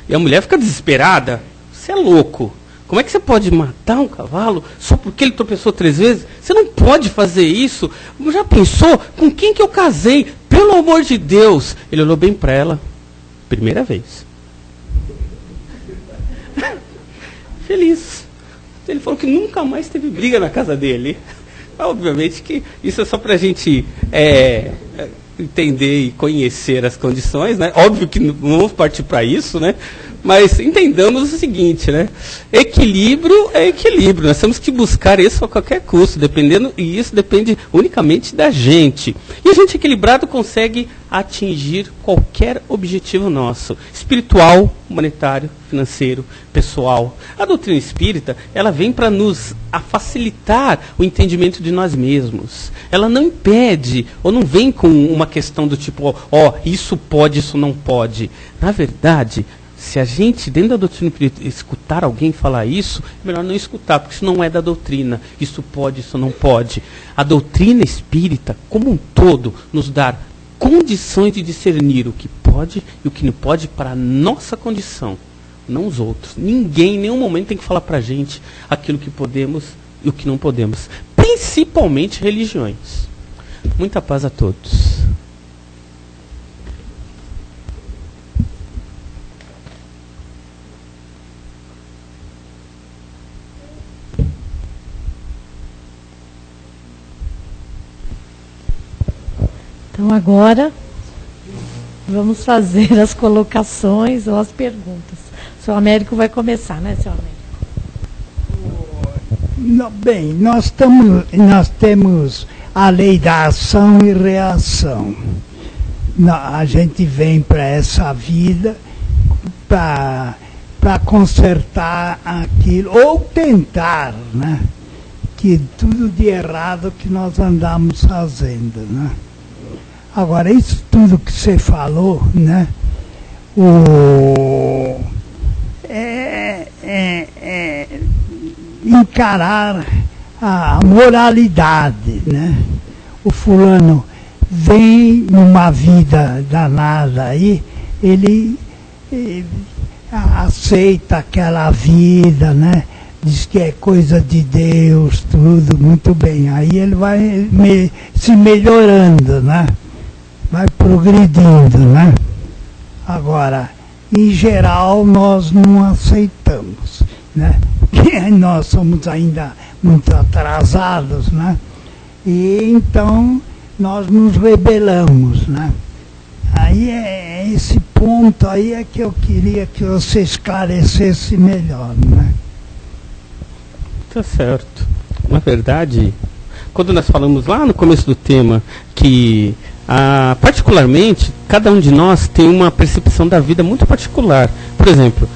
E a mulher fica desesperada. Você é louco. Como é que você pode matar um cavalo só porque ele tropeçou 3 vezes? Você não pode fazer isso. Já pensou com quem que eu casei? Pelo amor de Deus. Ele olhou bem para ela. Primeira vez. Feliz. Ele falou que nunca mais teve briga na casa dele. Obviamente que isso é só para a gente entender e conhecer as condições, né? Óbvio que não vamos partir para isso, né? Mas entendamos o seguinte, né? Equilíbrio é equilíbrio. Nós temos que buscar isso a qualquer custo, e isso depende unicamente da gente. E a gente equilibrado consegue atingir qualquer objetivo nosso, espiritual, humanitário, financeiro, pessoal. A doutrina espírita, ela vem para nos facilitar o entendimento de nós mesmos. Ela não impede, ou não vem com uma questão do tipo, isso pode, isso não pode. Na verdade, se a gente, dentro da doutrina espírita, escutar alguém falar isso, é melhor não escutar, porque isso não é da doutrina. Isso pode, isso não pode. A doutrina espírita, como um todo, nos dá condições de discernir o que pode e o que não pode para a nossa condição, não os outros. Ninguém, em nenhum momento, tem que falar para a gente aquilo que podemos e o que não podemos. Principalmente religiões. Muita paz a todos. Então agora vamos fazer as colocações ou as perguntas. O senhor Américo vai começar, né, senhor Américo? Bem, nós temos a lei da ação e reação. A gente vem para essa vida para consertar aquilo, ou tentar, né? Que tudo de errado que nós andamos fazendo, né? Agora, isso tudo que você falou, né? Encarar a moralidade, né? O fulano vem numa vida danada aí, ele aceita aquela vida, né? Diz que é coisa de Deus, tudo, muito bem. Aí ele vai se melhorando, né? Vai progredindo, né? Agora, em geral, nós não aceitamos, né? Porque nós somos ainda muito atrasados, né? E então nós nos rebelamos, né? Aí é esse ponto aí é que eu queria que você esclarecesse melhor, né? Tá certo. Na verdade, quando nós falamos lá no começo do tema que, particularmente, cada um de nós tem uma percepção da vida muito particular. Por exemplo,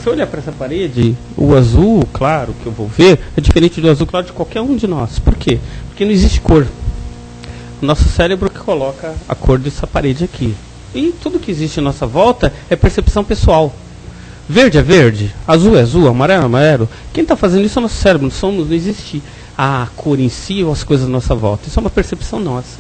se eu olhar para essa parede, o azul claro que eu vou ver é diferente do azul claro de qualquer um de nós. Por quê? Porque não existe cor. O nosso cérebro que coloca a cor dessa parede aqui. E tudo que existe à nossa volta é percepção pessoal. Verde é verde, azul é azul, amarelo é amarelo. Quem está fazendo isso é o nosso cérebro, não existe a cor em si ou as coisas à nossa volta. Isso é uma percepção nossa.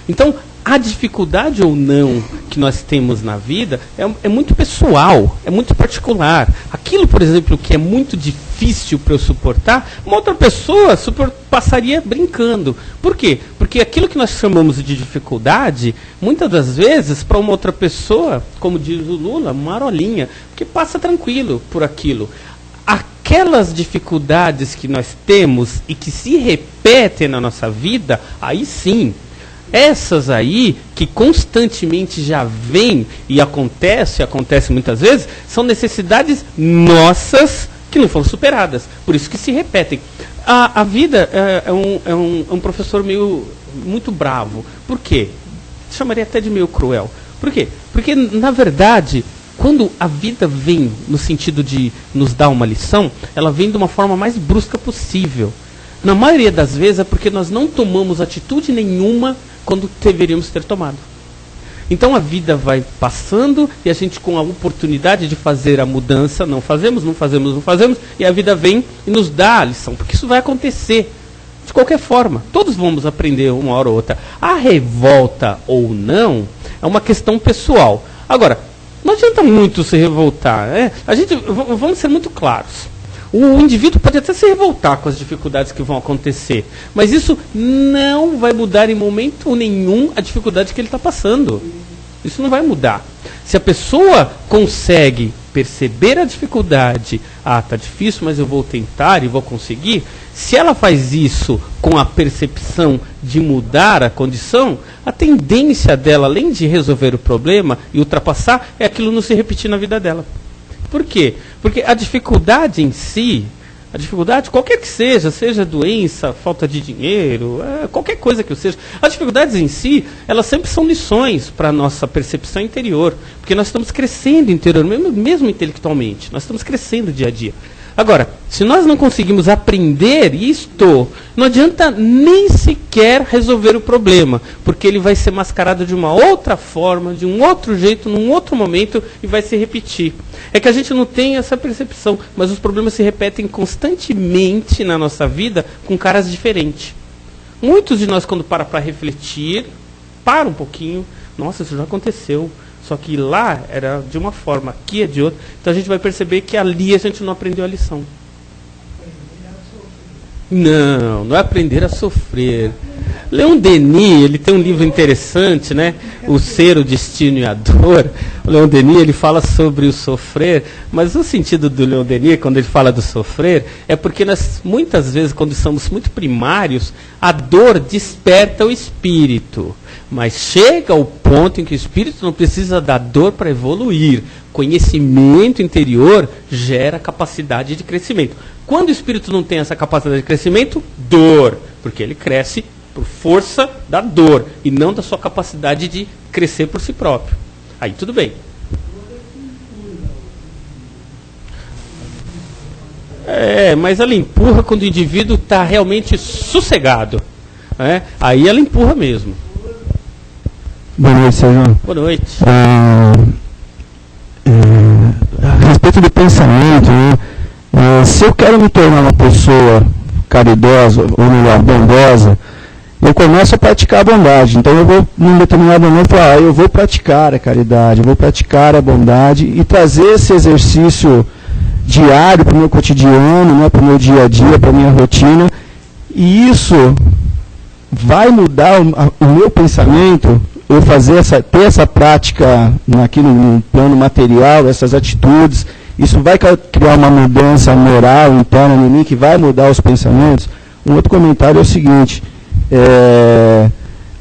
Então, a dificuldade ou não que nós temos na vida é muito pessoal, é muito particular. Aquilo, por exemplo, que é muito difícil para eu suportar, uma outra pessoa passaria brincando. Por quê? Porque aquilo que nós chamamos de dificuldade, muitas das vezes, para uma outra pessoa, como diz o Lula, uma marolinha, que passa tranquilo por aquilo. Aquelas dificuldades que nós temos e que se repetem na nossa vida, aí sim, essas aí, que constantemente já vêm e acontece muitas vezes, são necessidades nossas que não foram superadas. Por isso que se repetem. A vida é um professor muito bravo. Por quê? Chamaria até de meio cruel. Por quê? Porque, na verdade, quando a vida vem no sentido de nos dar uma lição, ela vem de uma forma mais brusca possível. Na maioria das vezes é porque nós não tomamos atitude nenhuma quando deveríamos ter tomado. Então a vida vai passando e a gente, com a oportunidade de fazer a mudança, não fazemos, e a vida vem e nos dá a lição, porque isso vai acontecer de qualquer forma. Todos vamos aprender uma hora ou outra. A revolta ou não é uma questão pessoal. Agora, não adianta muito se revoltar, né? Vamos ser muito claros. O indivíduo pode até se revoltar com as dificuldades que vão acontecer, mas isso não vai mudar em momento nenhum a dificuldade que ele está passando. Isso não vai mudar. Se a pessoa consegue perceber a dificuldade, está difícil, mas eu vou tentar e vou conseguir, se ela faz isso com a percepção de mudar a condição, a tendência dela, além de resolver o problema e ultrapassar, é aquilo não se repetir na vida dela. Por quê? Porque a dificuldade em si, qualquer que seja doença, falta de dinheiro, qualquer coisa que seja, as dificuldades em si, elas sempre são lições para a nossa percepção interior, porque nós estamos crescendo interiormente, mesmo intelectualmente, nós estamos crescendo dia a dia. Agora, se nós não conseguimos aprender isto, não adianta nem sequer resolver o problema, porque ele vai ser mascarado de uma outra forma, de um outro jeito, num outro momento, e vai se repetir. É que a gente não tem essa percepção, mas os problemas se repetem constantemente na nossa vida com caras diferentes. Muitos de nós, quando para refletir, para um pouquinho, nossa, isso já aconteceu. Só que lá era de uma forma, aqui é de outra. Então a gente vai perceber que ali a gente não aprendeu a lição. Não é aprender a sofrer. Leon Denis, ele tem um livro interessante, né? O Ser, o Destino e a Dor. O Leon Denis, ele fala sobre o sofrer, mas o sentido do Leon Denis, quando ele fala do sofrer, é porque nós, muitas vezes, quando somos muito primários, a dor desperta o espírito. Mas chega ao ponto em que o espírito não precisa da dor para evoluir. Conhecimento interior gera capacidade de crescimento. Quando o espírito não tem essa capacidade de crescimento, dor, porque ele cresce por força da dor e não da sua capacidade de crescer por si próprio. Aí tudo bem. Mas ela empurra quando o indivíduo está realmente sossegado. Né? Aí ela empurra mesmo. Boa noite, Sérgio. Boa noite. A respeito do pensamento, né? Se eu quero me tornar uma pessoa caridosa, ou melhor, bondosa, eu começo a praticar a bondade. Então eu vou, num determinado momento, falar, eu vou praticar a caridade, eu vou praticar a bondade e trazer esse exercício diário para o meu cotidiano, né, para o meu dia a dia, para a minha rotina. E isso vai mudar o meu pensamento, eu ter essa prática aqui no plano material, essas atitudes. Isso vai criar uma mudança moral interna em mim, que vai mudar os pensamentos. Um outro comentário é o seguinte,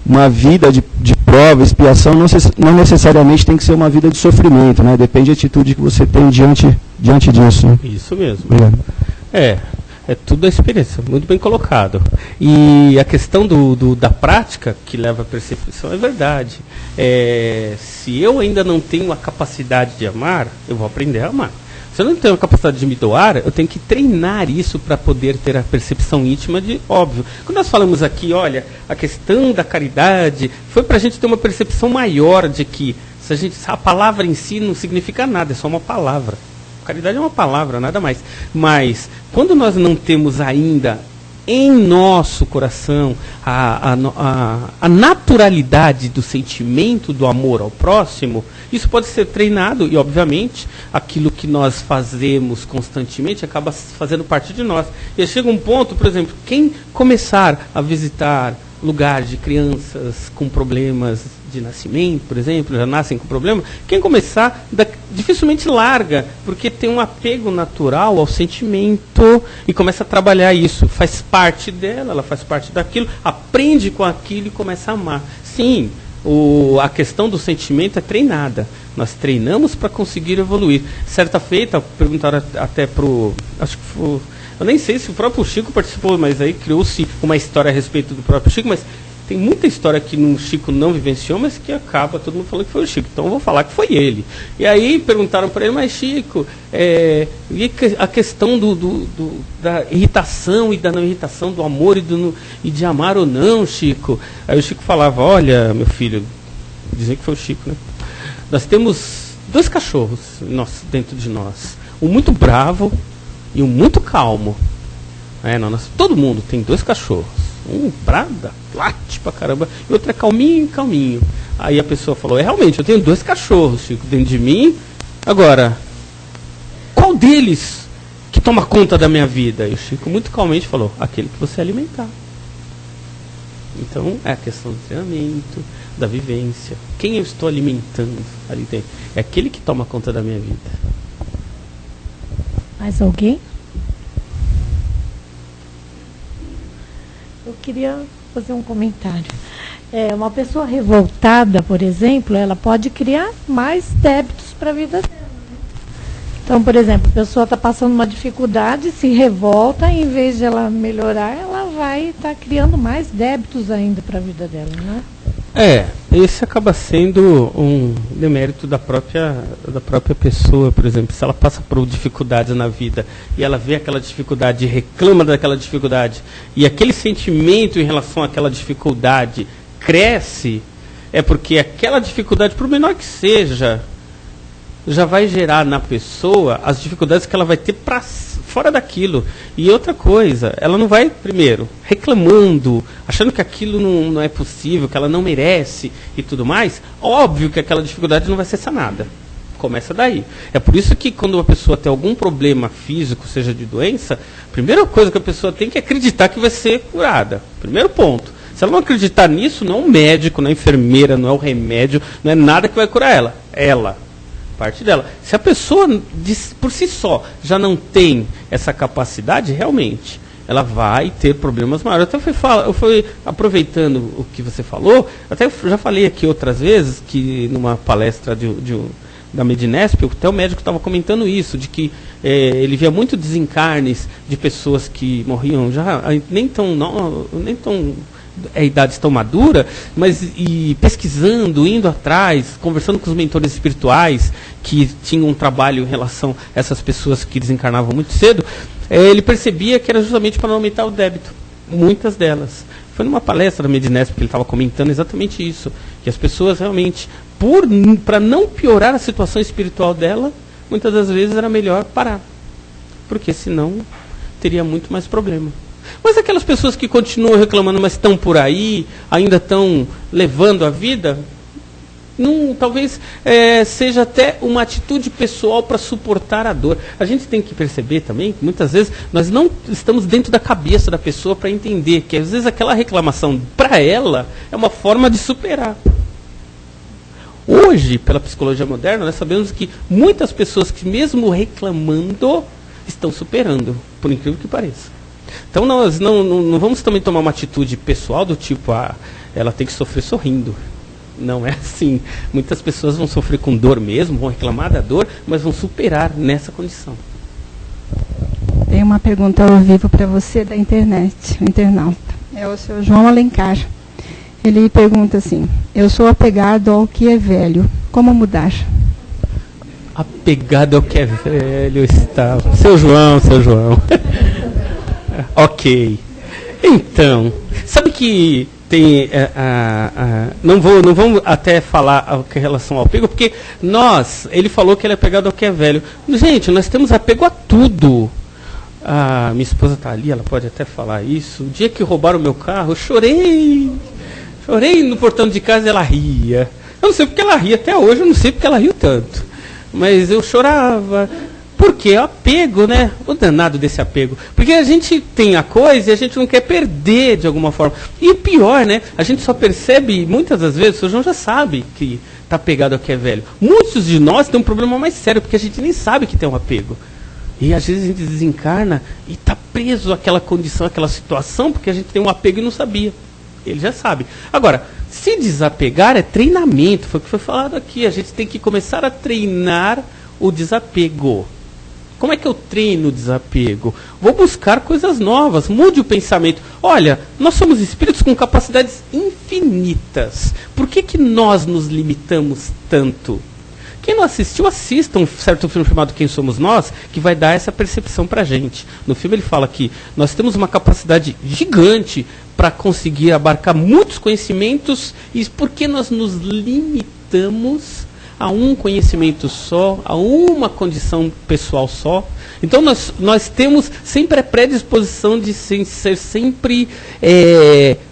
uma vida de prova, expiação, não necessariamente tem que ser uma vida de sofrimento, né? Depende da atitude que você tem diante disso. Né? Isso mesmo. Obrigado. É tudo a experiência, muito bem colocado. E a questão da prática que leva à percepção é verdade. Se eu ainda não tenho a capacidade de amar, eu vou aprender a amar. Se eu não tenho a capacidade de me doar, eu tenho que treinar isso para poder ter a percepção íntima de óbvio. Quando nós falamos aqui, olha, a questão da caridade foi para a gente ter uma percepção maior de que a palavra em si não significa nada, é só uma palavra. Caridade é uma palavra, nada mais. Mas, quando nós não temos ainda em nosso coração a naturalidade do sentimento do amor ao próximo, isso pode ser treinado e, obviamente, aquilo que nós fazemos constantemente acaba fazendo parte de nós. E chega um ponto, por exemplo, quem começar a visitar lugares de crianças com problemas de nascimento, por exemplo, já nascem com problema, quem começar dificilmente larga, porque tem um apego natural ao sentimento e começa a trabalhar isso, faz parte dela, ela faz parte daquilo, aprende com aquilo e começa a amar. Sim, a questão do sentimento é treinada, nós treinamos para conseguir evoluir. Certa feita, perguntaram até acho que foi, eu nem sei se o próprio Chico participou, mas aí criou-se uma história a respeito do próprio Chico, mas tem muita história que o Chico não vivenciou, mas que acaba todo mundo falando que foi o Chico. Então eu vou falar que foi ele. E aí perguntaram para ele, mas Chico, e a questão da irritação e da não irritação, do amor e de amar ou não, Chico? Aí o Chico falava, olha, meu filho, dizer que foi o Chico, né? Nós temos 2 cachorros dentro de nós. Um muito bravo e um muito calmo. Todo mundo tem 2 cachorros. Um brada, late pra caramba, e outro é calminho, calminho. Aí a pessoa falou, realmente, eu tenho 2 cachorros, Chico, dentro de mim. Agora, qual deles que toma conta da minha vida? E o Chico muito calmamente falou, aquele que você alimentar. Então, é a questão do treinamento, da vivência. Quem eu estou alimentando ali dentro? É aquele que toma conta da minha vida. Mais alguém? Eu queria fazer um comentário. Uma pessoa revoltada, por exemplo, ela pode criar mais débitos para a vida dela. Né? Então, por exemplo, a pessoa está passando uma dificuldade, se revolta, em vez de ela melhorar, ela vai estar criando mais débitos ainda para a vida dela, né? Esse acaba sendo um demérito da própria pessoa, por exemplo. Se ela passa por dificuldades na vida e ela vê aquela dificuldade e reclama daquela dificuldade, e aquele sentimento em relação àquela dificuldade cresce, é porque aquela dificuldade, por menor que seja, já vai gerar na pessoa as dificuldades que ela vai ter fora daquilo. E outra coisa, ela não vai, primeiro, reclamando, achando que aquilo não é possível, que ela não merece e tudo mais. Óbvio que aquela dificuldade não vai ser sanada. Começa daí. É por isso que quando uma pessoa tem algum problema físico, seja de doença, a primeira coisa que a pessoa tem que acreditar que vai ser curada. Primeiro ponto. Se ela não acreditar nisso, não é o médico, não é a enfermeira, não é o remédio, não é nada que vai curar ela. Ela, parte dela. Se a pessoa, por si só, já não tem essa capacidade, realmente, ela vai ter problemas maiores. Eu fui aproveitando o que você falou, até eu já falei aqui outras vezes, que numa palestra da Medinesp, até o médico estava comentando isso, de que ele via muito desencarnes de pessoas que morriam já nem tão idade tão madura, mas pesquisando, indo atrás, conversando com os mentores espirituais que tinham um trabalho em relação a essas pessoas que desencarnavam muito cedo, ele percebia que era justamente para não aumentar o débito, muitas delas. Foi numa palestra da Medinesp que ele estava comentando exatamente isso, que as pessoas realmente, para não piorar a situação espiritual dela, muitas das vezes era melhor parar, porque senão teria muito mais problema. Mas aquelas pessoas que continuam reclamando, mas estão por aí, ainda estão levando a vida, talvez seja até uma atitude pessoal para suportar a dor. A gente tem que perceber também que muitas vezes nós não estamos dentro da cabeça da pessoa para entender que às vezes aquela reclamação para ela é uma forma de superar. Hoje, pela psicologia moderna, nós sabemos que muitas pessoas que mesmo reclamando estão superando, por incrível que pareça. Então nós não vamos também tomar uma atitude pessoal do tipo, ela tem que sofrer sorrindo. Não é assim. Muitas pessoas vão sofrer com dor mesmo, vão reclamar da dor, mas vão superar nessa condição. Tem uma pergunta ao vivo para você da internet, o internauta. É o seu João Alencar. Ele pergunta assim: eu sou apegado ao que é velho, como mudar? Apegado ao que é velho está... Seu João. Ok. Então, sabe que tem... não vamos até falar em relação ao apego, porque ele falou que ele é apegado ao que é velho. Gente, nós temos apego a tudo. Minha esposa está ali, ela pode até falar isso. O dia que roubaram o meu carro, eu chorei no portão de casa e ela ria. Eu não sei porque ela ria até hoje, eu não sei porque ela riu tanto. Mas eu chorava. Por quê? Apego, né? O danado desse apego. Porque a gente tem a coisa e a gente não quer perder de alguma forma. E o pior, né? A gente só percebe, muitas das vezes, o João já sabe que está apegado ao que é velho. Muitos de nós têm um problema mais sério, porque a gente nem sabe que tem um apego. E às vezes a gente desencarna e está preso àquela condição, àquela situação, porque a gente tem um apego e não sabia. Ele já sabe. Agora, se desapegar é treinamento, foi o que foi falado aqui. A gente tem que começar a treinar o desapego. Como é que eu treino o desapego? Vou buscar coisas novas, mude o pensamento. Olha, nós somos espíritos com capacidades infinitas. Por que nós nos limitamos tanto? Quem não assistiu, assista um certo filme chamado Quem Somos Nós, que vai dar essa percepção para a gente. No filme ele fala que nós temos uma capacidade gigante para conseguir abarcar muitos conhecimentos, e por que nós nos limitamos a um conhecimento só, a uma condição pessoal só? Então nós temos sempre a predisposição de ser sempre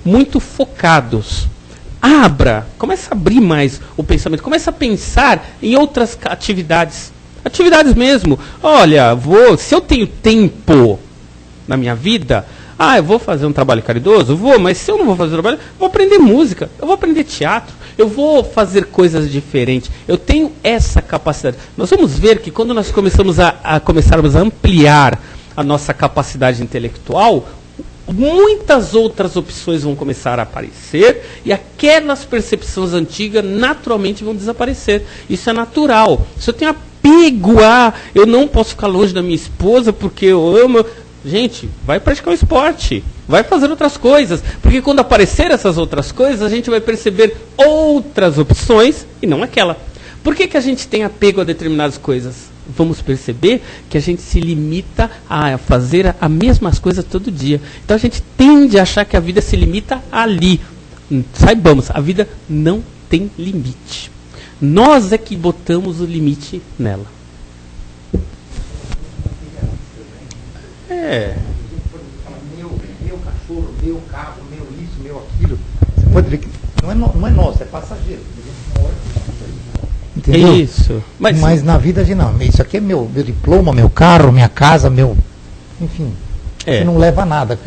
muito focados. Comece a abrir mais o pensamento, comece a pensar em outras atividades mesmo. Olha, se eu tenho tempo na minha vida, eu vou fazer um trabalho caridoso? Vou, mas se eu não vou fazer trabalho, eu vou aprender música, eu vou aprender teatro, eu vou fazer coisas diferentes. Eu tenho essa capacidade. Nós vamos ver que quando nós começarmos a ampliar a nossa capacidade intelectual, muitas outras opções vão começar a aparecer e aquelas percepções antigas naturalmente vão desaparecer. Isso é natural. Se eu tenho apego eu não posso ficar longe da minha esposa porque eu amo... Gente, vai praticar um esporte, vai fazer outras coisas, porque quando aparecer essas outras coisas, a gente vai perceber outras opções e não aquela. Por que a gente tem apego a determinadas coisas? Vamos perceber que a gente se limita a fazer as mesmas coisas todo dia. Então a gente tende a achar que a vida se limita ali. Saibamos, a vida não tem limite. Nós é que botamos o limite nela. Meu cachorro, meu carro, meu isso, meu aquilo. Você pode ver que não é nosso, é passageiro. Entendeu? Isso. Mas na vida a gente não. Isso aqui é meu diploma, meu carro, minha casa, meu. Enfim. Você não leva nada.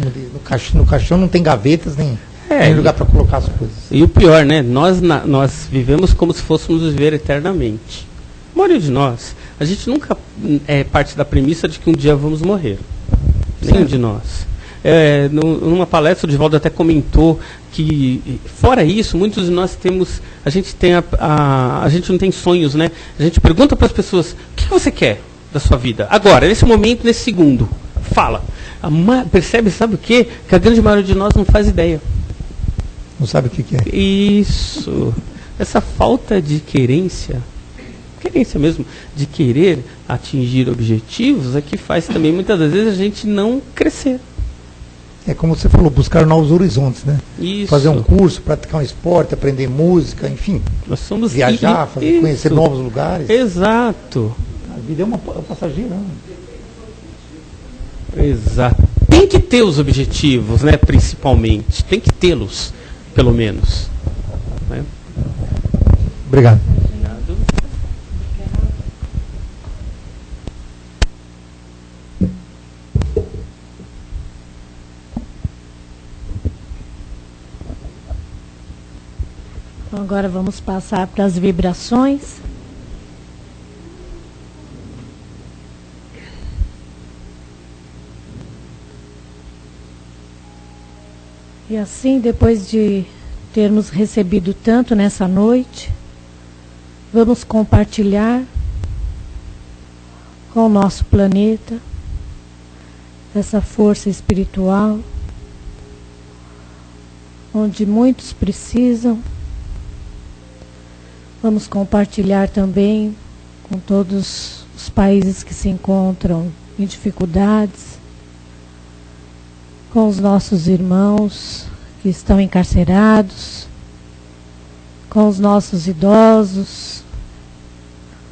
No caixão não tem gavetas, nem. Tem lugar para colocar as coisas. E o pior, né? Nós vivemos como se fôssemos viver eternamente. A maioria de nós, a gente nunca parte da premissa de que um dia vamos morrer. Nenhum de nós. Numa palestra, o Divaldo até comentou que, fora isso, muitos de nós a gente não tem sonhos, né? A gente pergunta para as pessoas, o que você quer da sua vida? Agora, nesse momento, nesse segundo. Fala. Percebe, sabe o quê? Que a grande maioria de nós não faz ideia. Não sabe o que é. Isso. Essa falta de querência mesmo, de querer atingir objetivos, é que faz também, muitas das vezes, a gente não crescer. É como você falou, buscar novos horizontes, né? Isso. Fazer um curso, praticar um esporte, aprender música, enfim. Nós somos viajar, conhecer novos lugares. Exato. A vida é uma passageira. Né? Exato. Tem que ter os objetivos, né, principalmente. Tem que tê-los, pelo menos. Né? Obrigado. Então, agora vamos passar para as vibrações. E assim, depois de termos recebido tanto nessa noite, vamos compartilhar com o nosso planeta essa força espiritual, onde muitos precisam. Vamos compartilhar também com todos os países que se encontram em dificuldades, com os nossos irmãos que estão encarcerados, com os nossos idosos,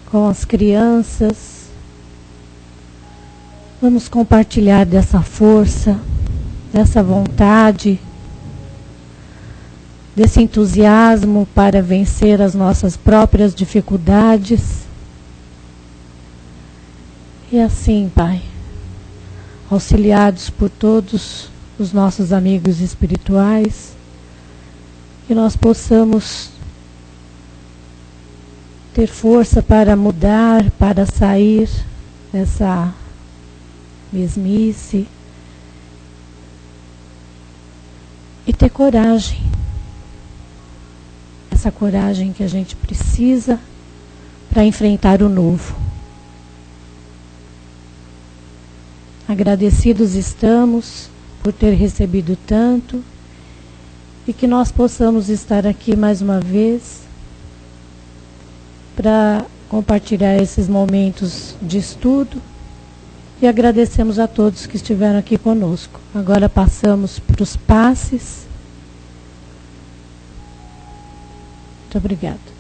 com as crianças. Vamos compartilhar dessa força, dessa vontade, desse entusiasmo para vencer as nossas próprias dificuldades. E assim, Pai, auxiliados por todos os nossos amigos espirituais, que nós possamos ter força para mudar, para sair dessa mesmice e ter coragem. Essa coragem que a gente precisa para enfrentar o novo. Agradecidos estamos por ter recebido tanto e que nós possamos estar aqui mais uma vez para compartilhar esses momentos de estudo, e agradecemos a todos que estiveram aqui conosco. Agora passamos para os passes. Muito obrigada.